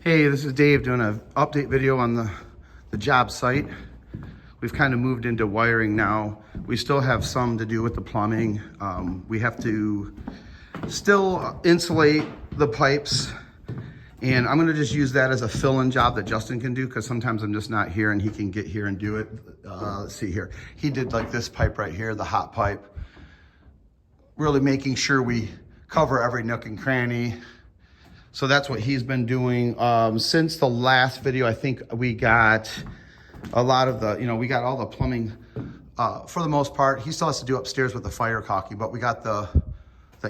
Hey, this is Dave doing an update video on the job site. We've kind of moved into wiring now. We still have some to do with the plumbing. We have to still insulate the pipes, and I'm gonna just use that as a fill-in job that Justin can do because sometimes I'm just not here and he can get here and do it. Let's see here. He did like this pipe right here, the hot pipe. Really making sure we cover every nook and cranny. So that's what he's been doing. Since the last video, I think we got a lot of the, we got all the plumbing for the most part. He still has to do upstairs with the fire caulking, but we got the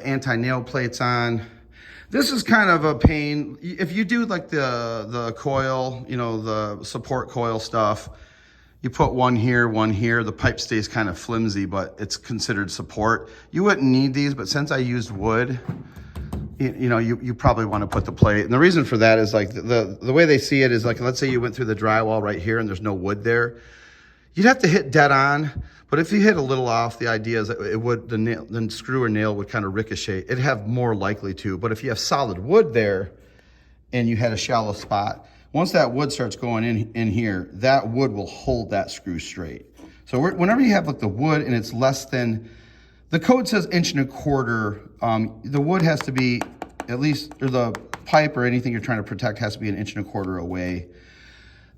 anti-nail plates on. This is kind of a pain. If you do like the coil, the support coil stuff, you put one here, the pipe stays kind of flimsy, but it's considered support. You wouldn't need these, but since I used wood, you probably want to put the plate. And the reason for that is like the way they see it is like, let's say you went through the drywall right here and there's no wood there. You'd have to hit dead on, but if you hit a little off, the idea is that the screw or nail would kind of ricochet. It'd have more likely to, but if you have solid wood there and you had a shallow spot, once that wood starts going in here, that wood will hold that screw straight. So whenever you have like the wood and it's less than, the code says 1.25 inches. The wood has to be at least, or the pipe or anything you're trying to protect has to be 1.25 inches away.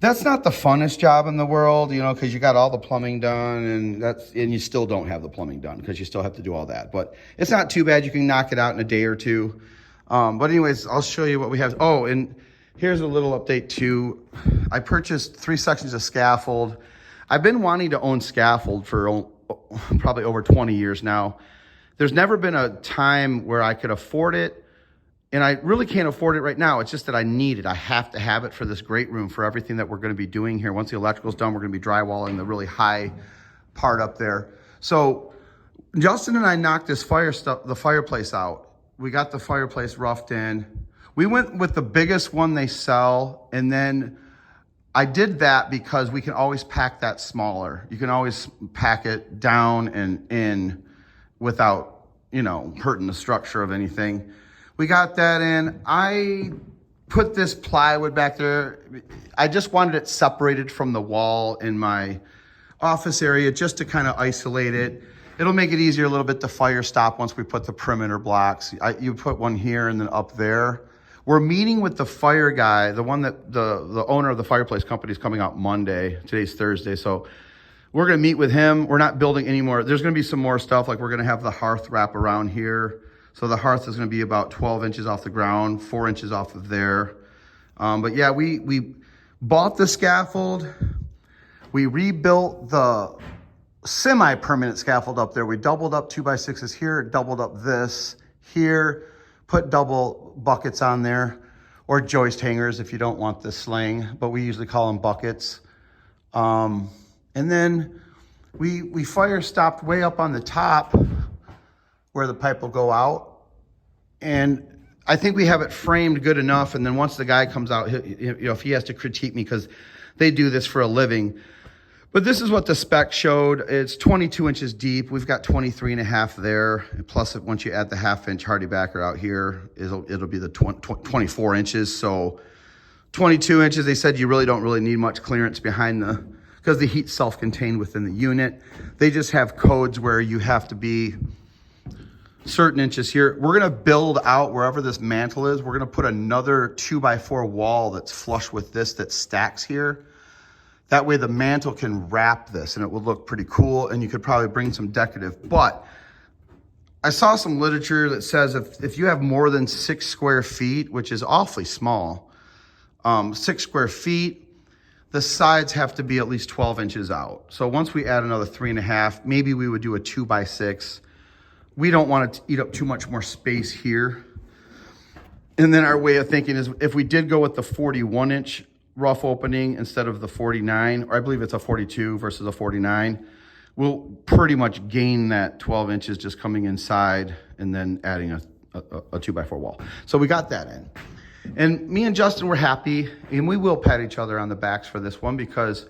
That's not the funnest job in the world, because you got all the plumbing done and you still don't have the plumbing done because you still have to do all that. But it's not too bad. You can knock it out in a day or two. But anyways, I'll show you what we have. Oh, and here's a little update too. I purchased 3 sections of scaffold. I've been wanting to own scaffold for probably over 20 years now. There's never been a time where I could afford it, and I really can't afford it right now. It's just that I need it. I have to have it for this great room, for everything that we're going to be doing here. Once the electrical's done, we're going to be drywalling the really high part up there. So Justin and I knocked the fireplace out. We got the fireplace roughed in. We went with the biggest one they sell, and then I did that because we can always pack that smaller. You can always pack it down and in without, hurting the structure of anything. We got that in. I put this plywood back there. I just wanted it separated from the wall in my office area just to kind of isolate it. It'll make it easier a little bit to fire stop once we put the perimeter blocks. You put one here and then up there. We're meeting with the fire guy, the one that the owner of the fireplace company is coming out Monday. Today's Thursday, so we're going to meet with him. We're not building anymore. There's going to be some more stuff, like we're going to have the hearth wrap around here. So the hearth is going to be about 12 inches off the ground, 4 inches off of there. But yeah, we bought the scaffold. We rebuilt the semi-permanent scaffold up there. We doubled up 2x6s here, doubled up this here. Put double buckets on there, or joist hangers if you don't want the sling, but we usually call them buckets. And then we fire stopped way up on the top where the pipe will go out. And I think we have it framed good enough. And then once the guy comes out, if he has to critique me, because they do this for a living. But this is what the spec showed. It's 22 inches deep. We've got 23.5 there. Plus, once you add the 1/2 inch hardy backer out here, it'll be the 24 inches. So 22 inches, they said you don't really need much clearance behind because the heat's self-contained within the unit. They just have codes where you have to be certain inches here. We're gonna build out wherever this mantle is. We're gonna put another 2x4 wall that's flush with this that stacks here. That way the mantle can wrap this and it would look pretty cool, and you could probably bring some decorative. But I saw some literature that says if you have more than 6 square feet, which is awfully small, 6 square feet, the sides have to be at least 12 inches out. So once we add another 3.5, maybe we would do a 2x6. We don't want it to eat up too much more space here. And then our way of thinking is if we did go with the 41 inch rough opening instead of the 49, or I believe it's a 42 versus a 49, we'll pretty much gain that 12 inches just coming inside and then adding a 2x4 wall. So we got that in. And me and Justin were happy, and we will pat each other on the backs for this one because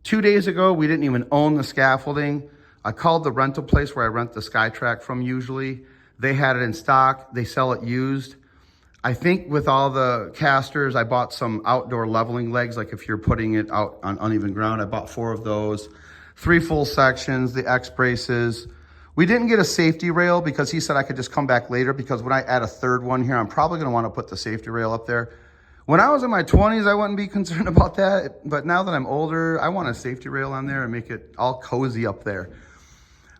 2 days ago, we didn't even own the scaffolding. I called the rental place where I rent the SkyTrack from usually. They had it in stock. They sell it used. I think with all the casters, I bought some outdoor leveling legs, like if you're putting it out on uneven ground. I bought 4 of those, 3 full sections, the X braces. We didn't get a safety rail because he said I could just come back later, because when I add a 3rd one here, I'm probably gonna wanna put the safety rail up there. When I was in my 20s, I wouldn't be concerned about that. But now that I'm older, I want a safety rail on there and make it all cozy up there.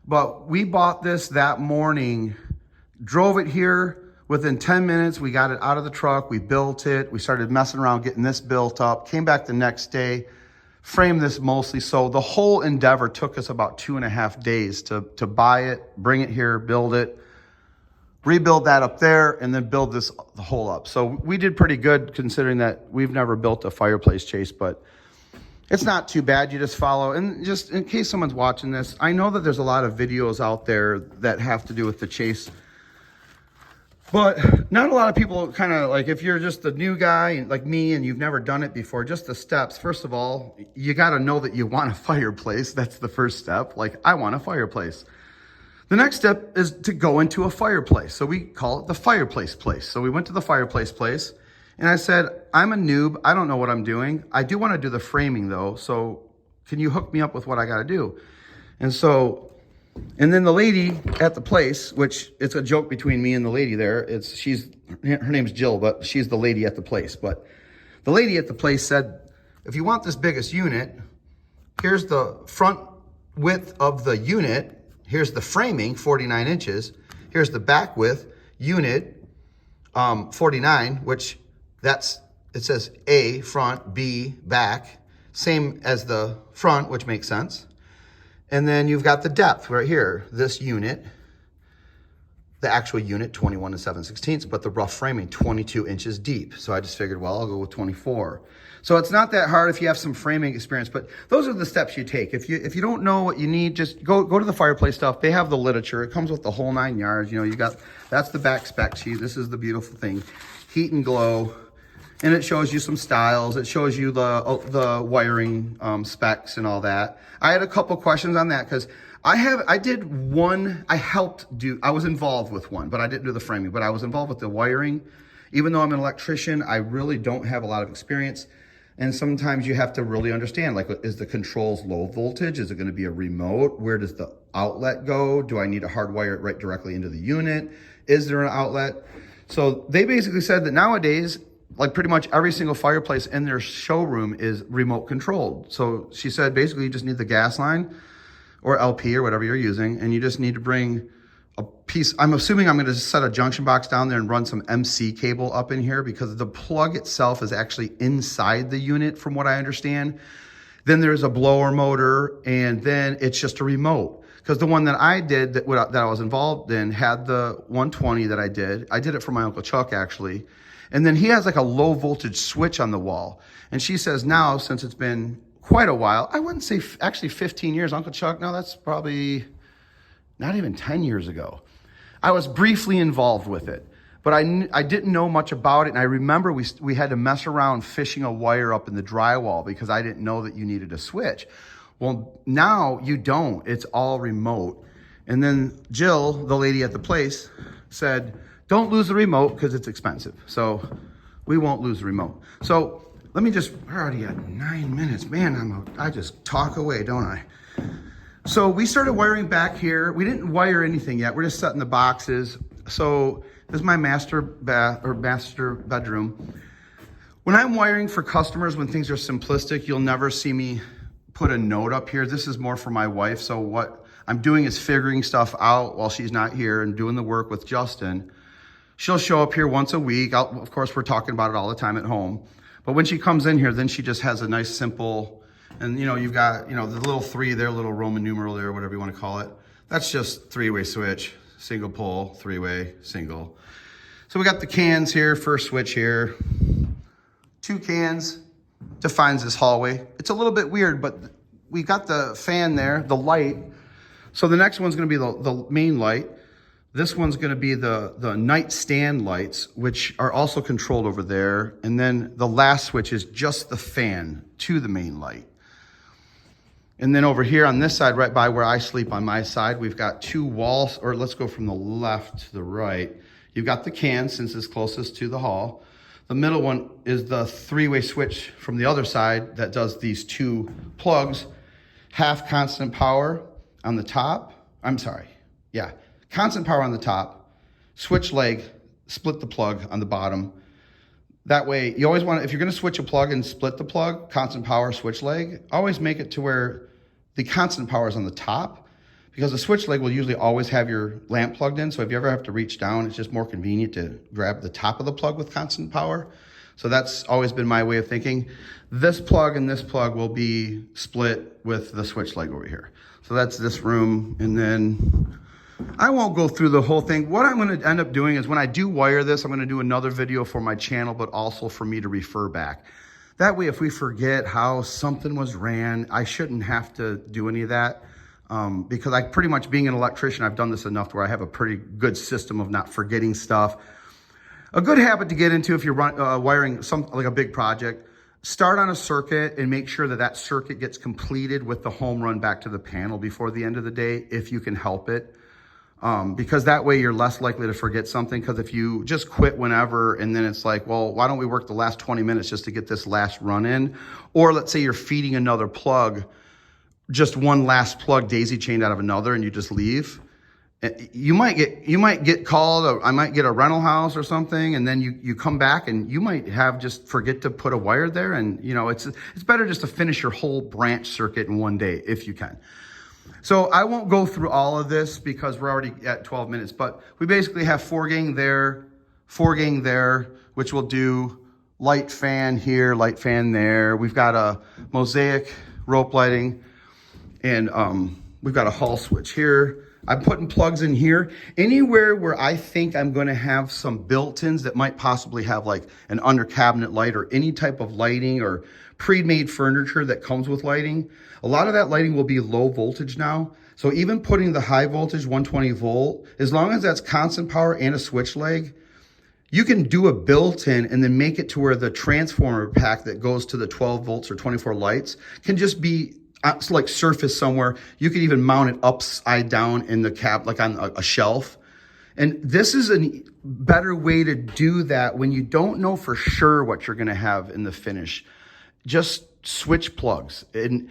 But we bought this that morning, drove it here. Within 10 minutes, we got it out of the truck. We built it. We started messing around getting this built up. Came back the next day, framed this mostly. So the whole endeavor took us about 2.5 days to buy it, bring it here, build it, rebuild that up there, and then build this the whole up. So we did pretty good considering that we've never built a Fireplace Chase, but it's not too bad. You just follow. And just in case someone's watching this, I know that there's a lot of videos out there that have to do with the Chase, but not a lot of people kind of like, if you're just a new guy like me and you've never done it before, just the steps. First of all, you got to know that you want a fireplace. That's the first step. Like, I want a fireplace. The next step is to go into a fireplace. So we call it the Fireplace Place. So we went to the Fireplace Place and I said, I'm a noob. I don't know what I'm doing. I do want to do the framing though. So can you hook me up with what I got to do? And then the lady at the place, which it's a joke between me and the lady there. Her name's Jill, but she's the lady at the place. But the lady at the place said, if you want this biggest unit, here's the front width of the unit. Here's the framing, 49 inches. Here's the back width, unit 49, which it says A, front, B, back. Same as the front, which makes sense. And then you've got the depth right here. This unit, the actual unit, 21 7/16, but the rough framing, 22 inches deep. So I just figured, well, I'll go with 24. So it's not that hard if you have some framing experience, but those are the steps you take. If you don't know what you need, just go to the Fireplace stuff. They have the literature. It comes with the whole 9 yards. You know, that's the back spec sheet. This is the beautiful thing, heat and glow. And it shows you some styles. It shows you the wiring specs and all that. I had a couple questions on that because I was involved with one, but I didn't do the framing, but I was involved with the wiring. Even though I'm an electrician, I really don't have a lot of experience. And sometimes you have to really understand, like, is the controls low voltage? Is it gonna be a remote? Where does the outlet go? Do I need to hardwire it right directly into the unit? Is there an outlet? So they basically said that nowadays, like pretty much every single fireplace in their showroom is remote controlled. So she said, basically you just need the gas line or LP or whatever you're using. And you just need to bring a piece. I'm assuming I'm gonna set a junction box down there and run some MC cable up in here because the plug itself is actually inside the unit from what I understand. Then there's a blower motor and then it's just a remote. Because the one that I did that I was involved in had the 120 that I did. I did it for my Uncle Chuck actually. And then he has like a low voltage switch on the wall. And she says now, since it's been quite a while, I wouldn't say actually 15 years, Uncle Chuck, no, that's probably not even 10 years ago. I was briefly involved with it, but I didn't know much about it. And I remember we had to mess around fishing a wire up in the drywall because I didn't know that you needed a switch. Well, now you don't, it's all remote. And then Jill, the lady at the place, said, don't lose the remote because it's expensive. So we won't lose the remote. So we're already at 9 minutes. Man, I just talk away, don't I? So we started wiring back here. We didn't wire anything yet. We're just setting the boxes. So this is my master bedroom. When I'm wiring for customers, when things are simplistic, you'll never see me put a note up here. This is more for my wife. So what I'm doing is figuring stuff out while she's not here and doing the work with Justin. She'll show up here once a week. Of course, we're talking about it all the time at home. But when she comes in here, then she just has a nice simple, and you've got, the little 3 there, little Roman numeral there, whatever you want to call it. That's just 3-way switch, single pole, 3-way, single. So we got the cans here, first switch here. 2 cans defines this hallway. It's a little bit weird, but we got the fan there, the light. So the next one's gonna be the main light. This one's gonna be the nightstand lights, which are also controlled over there. And then the last switch is just the fan to the main light. And then over here on this side, right by where I sleep on my side, we've got 2 walls, or let's go from the left to the right. You've got the can, since it's closest to the hall. The middle one is the 3-way switch from the other side that does these 2 plugs. Half constant power on the top. Constant power on the top. Switch leg, split the plug on the bottom. That way, you always want to, if you're going to switch a plug and split the plug, constant power, switch leg, always make it to where the constant power is on the top, because the switch leg will usually always have your lamp plugged in. So if you ever have to reach down, it's just more convenient to grab the top of the plug with constant power. So that's always been my way of thinking. This plug and this plug will be split with the switch leg over here. So that's this room. And then I won't go through the whole thing. What I'm going to end up doing is when I do wire this, I'm going to do another video for my channel, but also for me to refer back. That way, if we forget how something was ran, I shouldn't have to do any of that. Because I pretty much, being an electrician, I've done this enough to where I have a pretty good system of not forgetting stuff. A good habit to get into if you're wiring like a big project, start on a circuit and make sure that that circuit gets completed with the home run back to the panel before the end of the day, if you can help it. Because that way you're less likely to forget something. Because if you just quit whenever and then it's like, well, why don't we work the last 20 minutes just to get this last run in? Or let's say you're feeding another plug, just one last plug daisy chained out of another, and you just leave. You might get called, or I might get a rental house or something, and then you come back and you might just forget to put a wire there. And it's better just to finish your whole branch circuit in one day if you can. So I won't go through all of this because we're already at 12 minutes, but we basically have 4-gang there, 4-gang there, which will do light fan here, light fan there. We've got a mosaic rope lighting, and we've got a hall switch here. I'm putting plugs in here. Anywhere where I think I'm going to have some built-ins that might possibly have like an under cabinet light or any type of lighting or pre-made furniture that comes with lighting. A lot of that lighting will be low voltage now. So even putting the high voltage 120 volt, as long as that's constant power and a switch leg, you can do a built-in and then make it to where the transformer pack that goes to the 12 volts or 24 lights can just be like surface somewhere. You could even mount it upside down in the cab, like on a shelf. And this is a better way to do that when you don't know for sure what you're going to have in the finish. Just switch plugs. And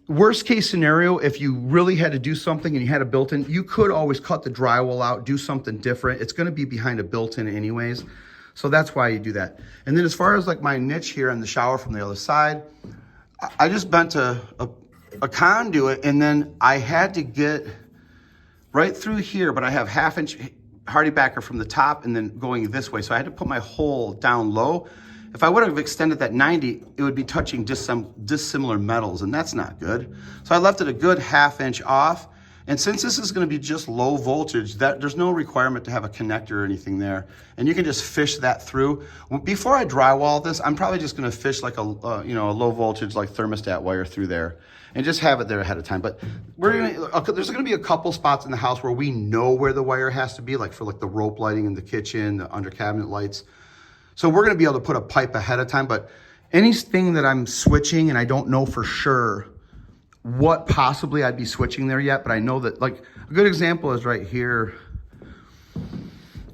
worst case scenario, if you really had to do something and you had a built-in, you could always cut the drywall out, do something different. It's going to be behind a built-in anyways. So that's why you do that. And then as far as like my niche here in the shower from the other side, I just bent a conduit, and then I had to get right through here, but I have 1/2 inch hardy backer from the top and then going this way. So I had to put my hole down low. If I would have extended that 90, it would be touching dissimilar metals, and that's not good. So I left it a good 1/2 inch off. And since this is going to be just low voltage, there's no requirement to have a connector or anything there. And you can just fish that through. Before I drywall this, I'm probably just going to fish like a low voltage like thermostat wire through there and just have it there ahead of time. But there's going to be a couple spots in the house where we know where the wire has to be, like for like the rope lighting in the kitchen, the under cabinet lights. So we're going to be able to put a pipe ahead of time. But anything that I'm switching and I don't know for sure what possibly I'd be switching there yet, but I know that, like, a good example is right here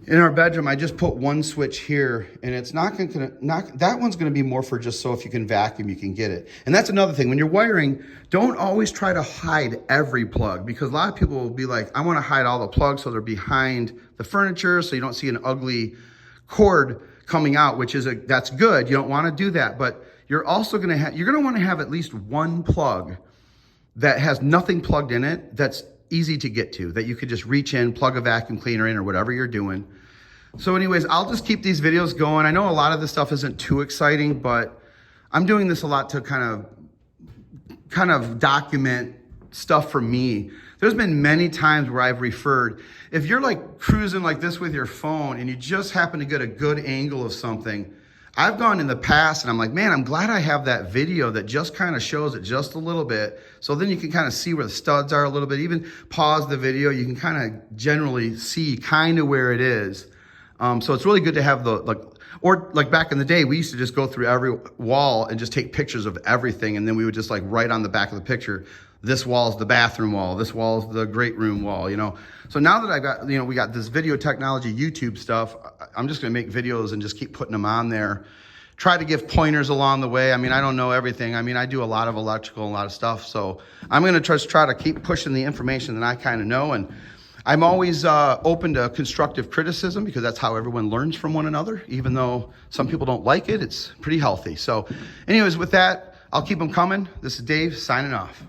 in our bedroom. I just put one switch here, and it's not that one's going to be more for just so if you can vacuum, you can get it. And that's another thing. When you're wiring, don't always try to hide every plug, because a lot of people will be like, I want to hide all the plugs so they're behind the furniture so you don't see an ugly cord coming out, that's good. You don't want to do that, but you're also going to want to have at least one plug that has nothing plugged in it, that's easy to get to, that you could just reach in, plug a vacuum cleaner in or whatever you're doing. So anyways, I'll just keep these videos going. I know a lot of this stuff isn't too exciting, but I'm doing this a lot to kind of document stuff for me. There's been many times where I've referred, if you're like cruising like this with your phone and you just happen to get a good angle of something, I've gone in the past and I'm like, man, I'm glad I have that video that just kind of shows it just a little bit. So then you can kind of see where the studs are a little bit. Even pause the video, you can kind of generally see kind of where it is. So it's really good to have Or like back in the day, we used to just go through every wall and just take pictures of everything. And then we would just like write on the back of the picture, this wall is the bathroom wall, this wall is the great room wall, you know? So now that I got, you know, we got this video technology, YouTube stuff, I'm just gonna make videos and just keep putting them on there. Try to give pointers along the way. I mean, I don't know everything. I mean, I do a lot of electrical and a lot of stuff. So I'm gonna just try to keep pushing the information that I kind of know. And I'm always open to constructive criticism because that's how everyone learns from one another. Even though some people don't like it, it's pretty healthy. So anyways, with that, I'll keep them coming. This is Dave signing off.